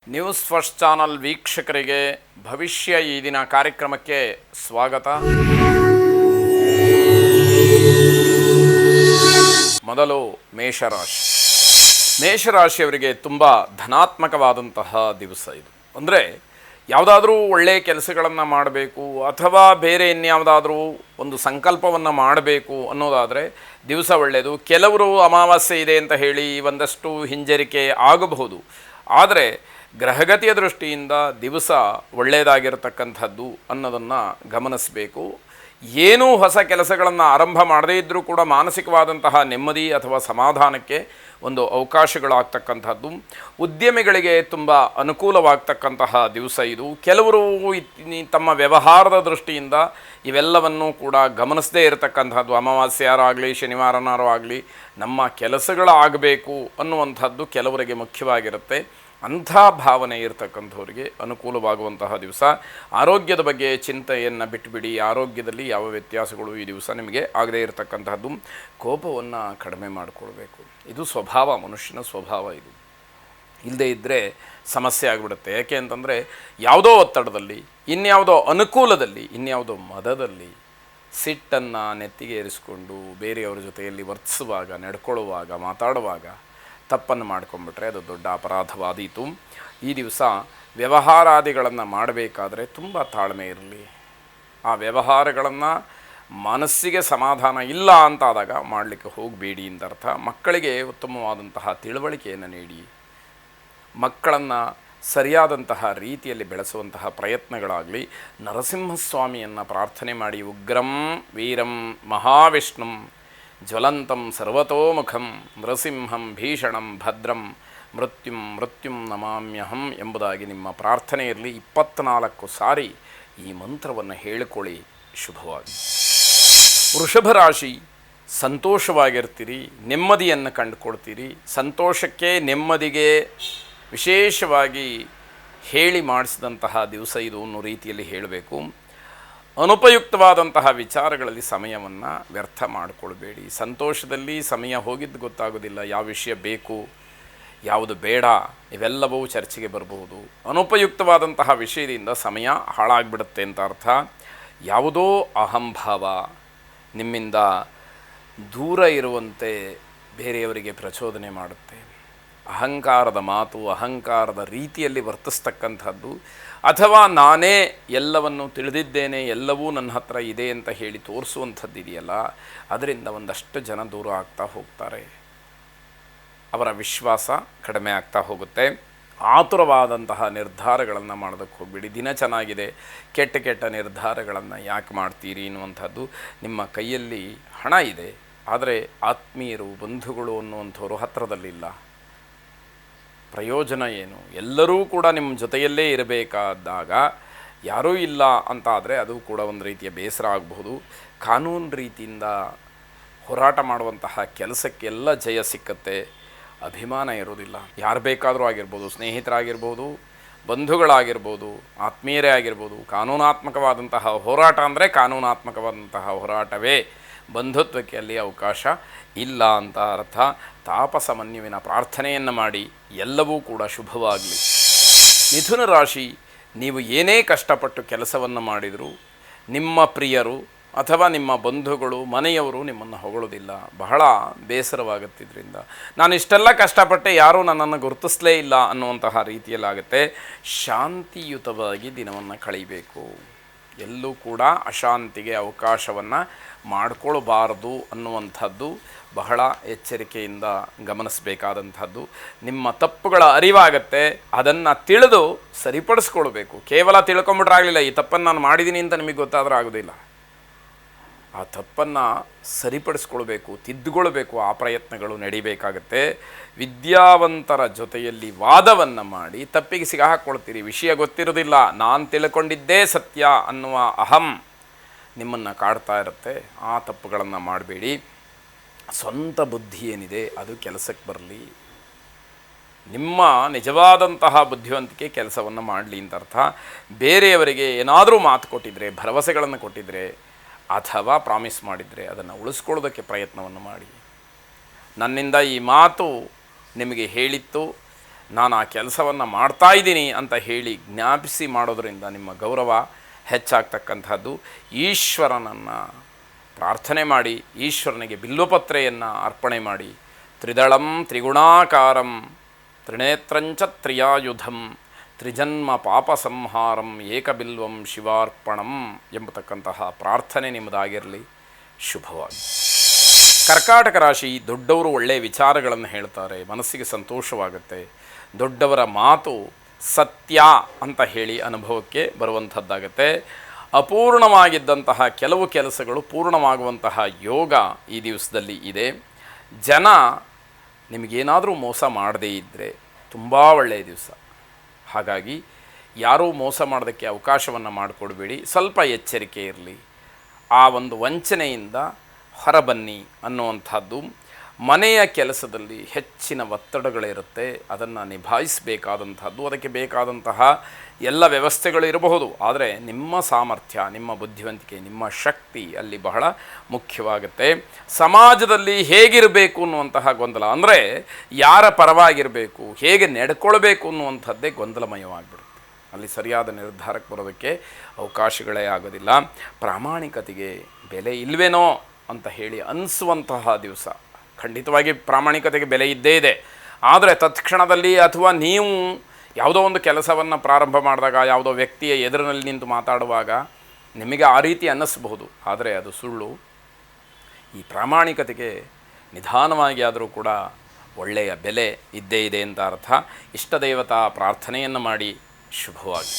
News first channel ವೀಕ್ಷಕರಿಗೆ ಭವಿಷ್ಯ ಈ ದಿನ ಕಾರ್ಯಕ್ರಮಕ್ಕೆ ಸ್ವಾಗತ. ಮೊದಲು ಮೇಷರಾಶಿ. ಮೇಷರಾಶಿಯವರಿಗೆ ತುಂಬ ಧನಾತ್ಮಕವಾದಂತಹ ದಿವಸ ಇದು. ಅಂದರೆ ಯಾವುದಾದ್ರೂ ಒಳ್ಳೆಯ ಕೆಲಸಗಳನ್ನು ಮಾಡಬೇಕು ಅಥವಾ ಬೇರೆ ಇನ್ಯಾವುದಾದ್ರೂ ಒಂದು ಸಂಕಲ್ಪವನ್ನು ಮಾಡಬೇಕು ಅನ್ನೋದಾದರೆ ದಿವಸ ಒಳ್ಳೆಯದು. ಕೆಲವರು ಅಮಾವಾಸ್ಯೆ ಇದೆ ಅಂತ ಹೇಳಿ ಒಂದಷ್ಟು ಹಿಂಜರಿಕೆ ಆಗಬಹುದು. ಆದರೆ ಗ್ರಹಗತಿಯ ದೃಷ್ಟಿಯಿಂದ ದಿವಸ ಒಳ್ಳೆಯದಾಗಿರತಕ್ಕಂಥದ್ದು ಅನ್ನೋದನ್ನು ಗಮನಿಸಬೇಕು. ಏನೂ ಹೊಸ ಕೆಲಸಗಳನ್ನು ಆರಂಭ ಮಾಡದೇ ಇದ್ದರೂ ಕೂಡ ಮಾನಸಿಕವಾದಂತಹ ನೆಮ್ಮದಿ ಅಥವಾ ಸಮಾಧಾನಕ್ಕೆ ಒಂದು ಅವಕಾಶಗಳಾಗ್ತಕ್ಕಂಥದ್ದು. ಉದ್ಯಮಿಗಳಿಗೆ ತುಂಬ ಅನುಕೂಲವಾಗ್ತಕ್ಕಂತಹ ದಿವಸ ಇದು. ಕೆಲವರು ತಮ್ಮ ವ್ಯವಹಾರದ ದೃಷ್ಟಿಯಿಂದ ಇವೆಲ್ಲವನ್ನೂ ಕೂಡ ಗಮನಿಸದೇ ಇರತಕ್ಕಂಥದ್ದು. ಅಮಾವಾಸ್ಯೆಯಾರಾಗಲಿ ಶನಿವಾರನಾರು ಆಗಲಿ ನಮ್ಮ ಕೆಲಸಗಳಾಗಬೇಕು ಅನ್ನುವಂಥದ್ದು ಕೆಲವರಿಗೆ ಮುಖ್ಯವಾಗಿರುತ್ತೆ. ಅಂಥ ಭಾವನೆ ಇರತಕ್ಕಂಥವ್ರಿಗೆ ಅನುಕೂಲವಾಗುವಂತಹ ದಿವಸ. ಆರೋಗ್ಯದ ಬಗ್ಗೆ ಚಿಂತೆಯನ್ನು ಬಿಟ್ಟುಬಿಡಿ. ಆರೋಗ್ಯದಲ್ಲಿ ಯಾವ ವ್ಯತ್ಯಾಸಗಳು ಈ ದಿವಸ ನಿಮಗೆ ಆಗದೇ ಇರತಕ್ಕಂಥದ್ದು. ಕೋಪವನ್ನು ಕಡಿಮೆ ಮಾಡಿಕೊಳ್ಬೇಕು. ಇದು ಸ್ವಭಾವ, ಮನುಷ್ಯನ ಸ್ವಭಾವ. ಇದು ಇಲ್ಲದೇ ಇದ್ದರೆ ಸಮಸ್ಯೆ ಆಗಿಬಿಡುತ್ತೆ. ಯಾಕೆ ಅಂತಂದರೆ ಯಾವುದೋ ಒತ್ತಡದಲ್ಲಿ, ಇನ್ಯಾವುದೋ ಅನುಕೂಲದಲ್ಲಿ, ಇನ್ಯಾವುದೋ ಮದದಲ್ಲಿ ಸಿಟ್ಟನ್ನು ನೆತ್ತಿಗೆ ಏರಿಸಿಕೊಂಡು ಬೇರೆಯವರ ಜೊತೆಯಲ್ಲಿ ವರ್ತಿಸುವಾಗ, ನಡ್ಕೊಳ್ಳುವಾಗ, ಮಾತಾಡುವಾಗ ತಪ್ಪನ್ನು ಮಾಡ್ಕೊಂಬಿಟ್ರೆ ಅದು ದೊಡ್ಡ ಅಪರಾಧವಾದೀತು. ಈ ದಿವಸ ವ್ಯವಹಾರಾದಿಗಳನ್ನು ಮಾಡಬೇಕಾದ್ರೆ ತುಂಬ ತಾಳ್ಮೆ ಇರಲಿ. ಆ ವ್ಯವಹಾರಗಳನ್ನು ಮನಸ್ಸಿಗೆ ಸಮಾಧಾನ ಇಲ್ಲ ಅಂತಾದಾಗ ಮಾಡಲಿಕ್ಕೆ ಹೋಗಬೇಡಿ ಅಂತ ಅರ್ಥ. ಮಕ್ಕಳಿಗೆ ಉತ್ತಮವಾದಂತಹ ತಿಳುವಳಿಕೆಯನ್ನು ನೀಡಿ ಮಕ್ಕಳನ್ನು ಸರಿಯಾದಂತಹ ರೀತಿಯಲ್ಲಿ ಬೆಳೆಸುವಂತಹ ಪ್ರಯತ್ನಗಳಾಗಲಿ. ನರಸಿಂಹಸ್ವಾಮಿಯನ್ನು ಪ್ರಾರ್ಥನೆ ಮಾಡಿ, ಉಗ್ರಂ ವೀರಂ ಮಹಾವಿಷ್ಣುಂ ಜ್ವಲಂತಂ ಸರ್ವತೋಮುಖಂ ನೃಸಿಂಹಂ ಭೀಷಣಂ ಭದ್ರಂ ಮೃತ್ಯುಂ ನಮಾಮ್ಯಹಂ ಎಂಬುದಾಗಿ ನಿಮ್ಮ ಪ್ರಾರ್ಥನೆ ಇರಲಿ. 24 ಸಾರಿ ಈ ಮಂತ್ರವನ್ನು ಹೇಳಿಕೊಳ್ಳಿ. ಶುಭವಾಗಿ. ವೃಷಭ ರಾಶಿ. ಸಂತೋಷವಾಗಿರ್ತೀರಿ, ನೆಮ್ಮದಿಯನ್ನು ಕಂಡುಕೊಳ್ತೀರಿ. ಸಂತೋಷಕ್ಕೆ ನೆಮ್ಮದಿಗೆ ವಿಶೇಷವಾಗಿ ಹೇಳಿ ಮಾಡಿಸಿದಂತಹ ದಿವಸ ಇದು ಅನ್ನೋ ರೀತಿಯಲ್ಲಿ ಹೇಳಬೇಕು. ಅನುಪಯುಕ್ತವಾದಂತಹ ವಿಚಾರಗಳಲ್ಲಿ ಸಮಯವನ್ನು ವ್ಯರ್ಥ ಮಾಡಿಕೊಳ್ಬೇಡಿ. ಸಂತೋಷದಲ್ಲಿ ಸಮಯ ಹೋಗಿದ್ದು ಗೊತ್ತಾಗೋದಿಲ್ಲ. ಯಾವ ವಿಷಯ ಬೇಕು, ಯಾವುದು ಬೇಡ, ಇವೆಲ್ಲವೂ ಚರ್ಚೆಗೆ ಬರಬಹುದು. ಅನುಪಯುಕ್ತವಾದಂತಹ ವಿಷಯದಿಂದ ಸಮಯ ಹಾಳಾಗಿಬಿಡುತ್ತೆ ಅಂತ ಅರ್ಥ. ಯಾವುದೋ ಅಹಂಭಾವ ನಿಮ್ಮಿಂದ ದೂರ ಇರುವಂತೆ ಬೇರೆಯವರಿಗೆ ಪ್ರಚೋದನೆ ಮಾಡುತ್ತೆ. ಅಹಂಕಾರದ ಮಾತು, ಅಹಂಕಾರದ ರೀತಿಯಲ್ಲಿ ವರ್ತಿಸ್ತಕ್ಕಂಥದ್ದು, ಅಥವಾ ನಾನೇ ಎಲ್ಲವನ್ನು ತಿಳಿದಿದ್ದೇನೆ, ಎಲ್ಲವೂ ನನ್ನ ಹತ್ರ ಇದೆ ಅಂತ ಹೇಳಿ ತೋರಿಸುವಂಥದ್ದು ಇದೆಯಲ್ಲ, ಅದರಿಂದ ಒಂದಷ್ಟು ಜನ ದೂರ ಆಗ್ತಾ ಹೋಗ್ತಾರೆ. ಅವರ ವಿಶ್ವಾಸ ಕಡಿಮೆ ಆಗ್ತಾ ಹೋಗುತ್ತೆ. ಆತುರವಾದಂತಹ ನಿರ್ಧಾರಗಳನ್ನು ಮಾಡೋದಕ್ಕೆ ಹೋಗಬೇಡಿ. ದಿನ ಚೆನ್ನಾಗಿದೆ, ಕೆಟ್ಟ ನಿರ್ಧಾರಗಳನ್ನು ಯಾಕೆ ಮಾಡ್ತೀರಿ ಅನ್ನುವಂಥದ್ದು. ನಿಮ್ಮ ಕೈಯಲ್ಲಿ ಹಣ ಇದೆ, ಆದರೆ ಆತ್ಮೀಯರು, ಬಂಧುಗಳು ಅನ್ನುವಂಥವರು ಹತ್ತಿರದಲ್ಲಿಲ್ಲ. ಪ್ರಯೋಜನ ಏನು? ಎಲ್ಲರೂ ಕೂಡ ನಿಮ್ಮ ಜೊತೆಯಲ್ಲೇ ಇರಬೇಕಾದಾಗ ಯಾರೂ ಇಲ್ಲ ಅಂತ ಆದರೆ ಅದು ಕೂಡ ಒಂದು ರೀತಿಯ ಬೇಸರ ಆಗಬಹುದು. ಕಾನೂನು ರೀತಿಯಿಂದ ಹೋರಾಟ ಮಾಡುವಂತಹ ಕೆಲಸಕ್ಕೆಲ್ಲ ಜಯ ಸಿಕ್ಕತ್ತೆ. ಅಭಿಮಾನ ಇರೋದಿಲ್ಲ. ಯಾರು ಬೇಕಾದರೂ ಆಗಿರ್ಬೋದು, ಸ್ನೇಹಿತರಾಗಿರ್ಬೋದು, ಬಂಧುಗಳಾಗಿರ್ಬೋದು, ಆತ್ಮೀಯರೇ ಆಗಿರ್ಬೋದು. ಕಾನೂನಾತ್ಮಕವಾದಂತಹ ಹೋರಾಟ ಅಂದರೆ ಕಾನೂನಾತ್ಮಕವಾದಂತಹ ಹೋರಾಟವೇ. ಬಂಧುತ್ವಕ್ಕೆ ಅಲ್ಲಿ ಅವಕಾಶ ಇಲ್ಲ ಅಂತ ಅರ್ಥ. ತಾಪಸಮನ್ಯುವಿನ ಪ್ರಾರ್ಥನೆಯನ್ನು ಮಾಡಿ, ಎಲ್ಲವೂ ಕೂಡ ಶುಭವಾಗಲಿ. ಮಿಥುನ ರಾಶಿ. ನೀವು ಏನೇ ಕಷ್ಟಪಟ್ಟು ಕೆಲಸವನ್ನು ಮಾಡಿದರೂ ನಿಮ್ಮ ಪ್ರಿಯರು ಅಥವಾ ನಿಮ್ಮ ಬಂಧುಗಳು, ಮನೆಯವರು ನಿಮ್ಮನ್ನು ಹೊಗಳೋದಿಲ್ಲ. ಬಹಳ ಬೇಸರವಾಗುತ್ತಿದ್ದರಿಂದ ನಾನು ಇಷ್ಟೆಲ್ಲ ಕಷ್ಟಪಟ್ಟೆ, ಯಾರೂ ನನ್ನನ್ನು ಗುರುತಿಸಲೇ ಇಲ್ಲ ಅನ್ನುವಂತಹ ರೀತಿಯಲ್ಲಾಗುತ್ತೆ. ಶಾಂತಿಯುತವಾಗಿ ದಿನವನ್ನು ಕಳೀಬೇಕು. ಎಲ್ಲೂ ಕೂಡ ಅಶಾಂತಿಗೆ ಅವಕಾಶವನ್ನು ಮಾಡಿಕೊಳ್ಬಾರ್ದು ಅನ್ನುವಂಥದ್ದು ಬಹಳ ಎಚ್ಚರಿಕೆಯಿಂದ ಗಮನಿಸಬೇಕಾದಂಥದ್ದು. ನಿಮ್ಮ ತಪ್ಪುಗಳ ಅರಿವಾಗತ್ತೆ, ಅದನ್ನು ತಿಳಿದು ಸರಿಪಡಿಸ್ಕೊಳ್ಬೇಕು. ಕೇವಲ ತಿಳ್ಕೊಂಬಿಟ್ರಾಗಲಿಲ್ಲ, ಈ ತಪ್ಪನ್ನು ನಾನು ಮಾಡಿದ್ದೀನಿ ಅಂತ ನಿಮಗೆ ಗೊತ್ತಾದರೂ ಆಗೋದಿಲ್ಲ. ಆ ತಪ್ಪನ್ನು ಸರಿಪಡಿಸ್ಕೊಳ್ಬೇಕು, ತಿದ್ದುಕೊಳ್ಬೇಕು. ಆ ಪ್ರಯತ್ನಗಳು ನಡಿಬೇಕಾಗತ್ತೆ. ವಿದ್ಯಾವಂತರ ಜೊತೆಯಲ್ಲಿ ವಾದವನ್ನು ಮಾಡಿ ತಪ್ಪಿಗೆ ಸಿಗಾಹಾಕ್ಕೊಳ್ತೀರಿ. ವಿಷಯ ಗೊತ್ತಿರೋದಿಲ್ಲ, ನಾನು ತಿಳ್ಕೊಂಡಿದ್ದೇ ಸತ್ಯ ಅನ್ನುವ ಅಹಂ ನಿಮ್ಮನ್ನು ಕಾಡ್ತಾ ಇರುತ್ತೆ. ಆ ತಪ್ಪುಗಳನ್ನು ಮಾಡಬೇಡಿ. ಸ್ವಂತ ಬುದ್ಧಿ ಏನಿದೆ ಅದು ಕೆಲಸಕ್ಕೆ ಬರಲಿ. ನಿಮ್ಮ ನಿಜವಾದಂತಹ ಬುದ್ಧಿವಂತಿಕೆ ಕೆಲಸವನ್ನು ಮಾಡಲಿ ಅಂತ ಅರ್ಥ. ಬೇರೆಯವರಿಗೆ ಏನಾದರೂ ಮಾತು ಕೊಟ್ಟಿದ್ದರೆ, ಭರವಸೆಗಳನ್ನು ಕೊಟ್ಟಿದ್ದರೆ ಅಥವಾ ಪ್ರಾಮಿಸ್ ಮಾಡಿದರೆ ಅದನ್ನು ಉಳಿಸ್ಕೊಳ್ಳೋದಕ್ಕೆ ಪ್ರಯತ್ನವನ್ನು ಮಾಡಿ. ನನ್ನಿಂದ ಈ ಮಾತು ನಿಮಗೆ ಹೇಳಿತ್ತು, ನಾನು ಆ ಕೆಲಸವನ್ನು ಮಾಡ್ತಾ ಇದ್ದೀನಿ ಅಂತ ಹೇಳಿ ಜ್ಞಾಪಿಸಿ ಮಾಡೋದರಿಂದ ನಿಮ್ಮ ಗೌರವ ಹೆಚ್ಚಾಗ್ತಕ್ಕಂಥದ್ದು. ಈಶ್ವರನನ್ನು ಪ್ರಾರ್ಥನೆ ಮಾಡಿ, ಈಶ್ವರನಿಗೆ ಬಿಲ್ವಪತ್ರೆಯನ್ನು ಅರ್ಪಣೆ ಮಾಡಿ, ತ್ರಿದಳಂ ತ್ರಿಗುಣಾಕಾರಂ ತ್ರಿನೇತ್ರಂಚ ತ್ರಿಯಾಯುಧಂ ತ್ರಿಜನ್ಮ ಪಾಪ ಸಂಹಾರಂ ಏಕಬಿಲ್ವಂ ಶಿವಾರ್ಪಣಂ ಎಂಬತಕ್ಕಂತಹ ಪ್ರಾರ್ಥನೆ ನಿಮ್ಮದಾಗಿರಲಿ. ಶುಭವಾಗಿ. ಕರ್ಕಾಟಕ ರಾಶಿ, ದೊಡ್ಡವರು ಒಳ್ಳೆಯ ವಿಚಾರಗಳನ್ನು ಹೇಳ್ತಾರೆ, ಮನಸ್ಸಿಗೆ ಸಂತೋಷವಾಗುತ್ತೆ. ದೊಡ್ಡವರ ಮಾತು ಸತ್ಯ ಅಂತ ಹೇಳಿ ಅನುಭವಕ್ಕೆ ಬರುವಂಥದ್ದಾಗತ್ತೆ. ಅಪೂರ್ಣವಾಗಿದ್ದಂತಹ ಕೆಲವು ಕೆಲಸಗಳು ಪೂರ್ಣವಾಗುವಂತಹ ಯೋಗ ಈ ದಿವಸದಲ್ಲಿ ಇದೆ. ಜನ ನಿಮಗೇನಾದರೂ ಮೋಸ ಮಾಡದೇ ಇದ್ದರೆ ತುಂಬ ಒಳ್ಳೆಯ ದಿವಸ. ಹಾಗಾಗಿ ಯಾರೂ ಮೋಸ ಮಾಡೋದಕ್ಕೆ ಅವಕಾಶವನ್ನು ಮಾಡಿಕೊಡ್ಬೇಡಿ. ಸ್ವಲ್ಪ ಎಚ್ಚರಿಕೆ ಇರಲಿ. ಆ ಒಂದು ವಂಚನೆಯಿಂದ ಹೊರಬನ್ನಿ ಅನ್ನುವಂಥದ್ದು. ಮನೆಯ ಕೆಲಸದಲ್ಲಿ ಹೆಚ್ಚಿನ ಒತ್ತಡಗಳಿರುತ್ತೆ, ಅದನ್ನು ನಿಭಾಯಿಸಬೇಕಾದಂಥದ್ದು. ಅದಕ್ಕೆ ಬೇಕಾದಂತಹ ಎಲ್ಲ ವ್ಯವಸ್ಥೆಗಳು ಇರಬಹುದು, ಆದರೆ ನಿಮ್ಮ ಸಾಮರ್ಥ್ಯ, ನಿಮ್ಮ ಬುದ್ಧಿವಂತಿಕೆ, ನಿಮ್ಮ ಶಕ್ತಿ ಅಲ್ಲಿ ಬಹಳ ಮುಖ್ಯವಾಗುತ್ತೆ. ಸಮಾಜದಲ್ಲಿ ಹೇಗಿರಬೇಕು ಅನ್ನುವಂತಹ ಗೊಂದಲ, ಅಂದರೆ ಯಾರ ಪರವಾಗಿರಬೇಕು, ಹೇಗೆ ನಡ್ಕೊಳ್ಬೇಕು ಅನ್ನುವಂಥದ್ದೇ ಗೊಂದಲಮಯವಾಗಿಬಿಡುತ್ತೆ. ಅಲ್ಲಿ ಸರಿಯಾದ ನಿರ್ಧಾರಕ್ಕೆ ಬರೋದಕ್ಕೆ ಅವಕಾಶಗಳೇ ಆಗೋದಿಲ್ಲ. ಪ್ರಾಮಾಣಿಕತೆಗೆ ಬೆಲೆ ಇಲ್ವೇನೋ ಅಂತ ಹೇಳಿ ಅನಿಸುವಂತಹ ದಿವಸ. ಖಂಡಿತವಾಗಿ ಪ್ರಾಮಾಣಿಕತೆಗೆ ಬೆಲೆ ಇದ್ದೇ ಇದೆ. ಆದರೆ ತತ್ಕ್ಷಣದಲ್ಲಿ ಅಥವಾ ನೀವು ಯಾವುದೋ ಒಂದು ಕೆಲಸವನ್ನು ಪ್ರಾರಂಭ ಮಾಡಿದಾಗ, ಯಾವುದೋ ವ್ಯಕ್ತಿಯ ಎದುರಿನಲ್ಲಿ ನಿಂತು ಮಾತಾಡುವಾಗ ನಿಮಗೆ ಆ ರೀತಿ ಅನ್ನಿಸಬಹುದು, ಆದರೆ ಅದು ಸುಳ್ಳು. ಈ ಪ್ರಾಮಾಣಿಕತೆಗೆ ನಿಧಾನವಾಗಿ ಆದರೂ ಕೂಡ ಒಳ್ಳೆಯ ಬೆಲೆ ಇದ್ದೇ ಇದೆ ಅಂತ ಅರ್ಥ. ಇಷ್ಟ ದೇವತಾ ಪ್ರಾರ್ಥನೆಯನ್ನು ಮಾಡಿ. ಶುಭವಾಗಿ.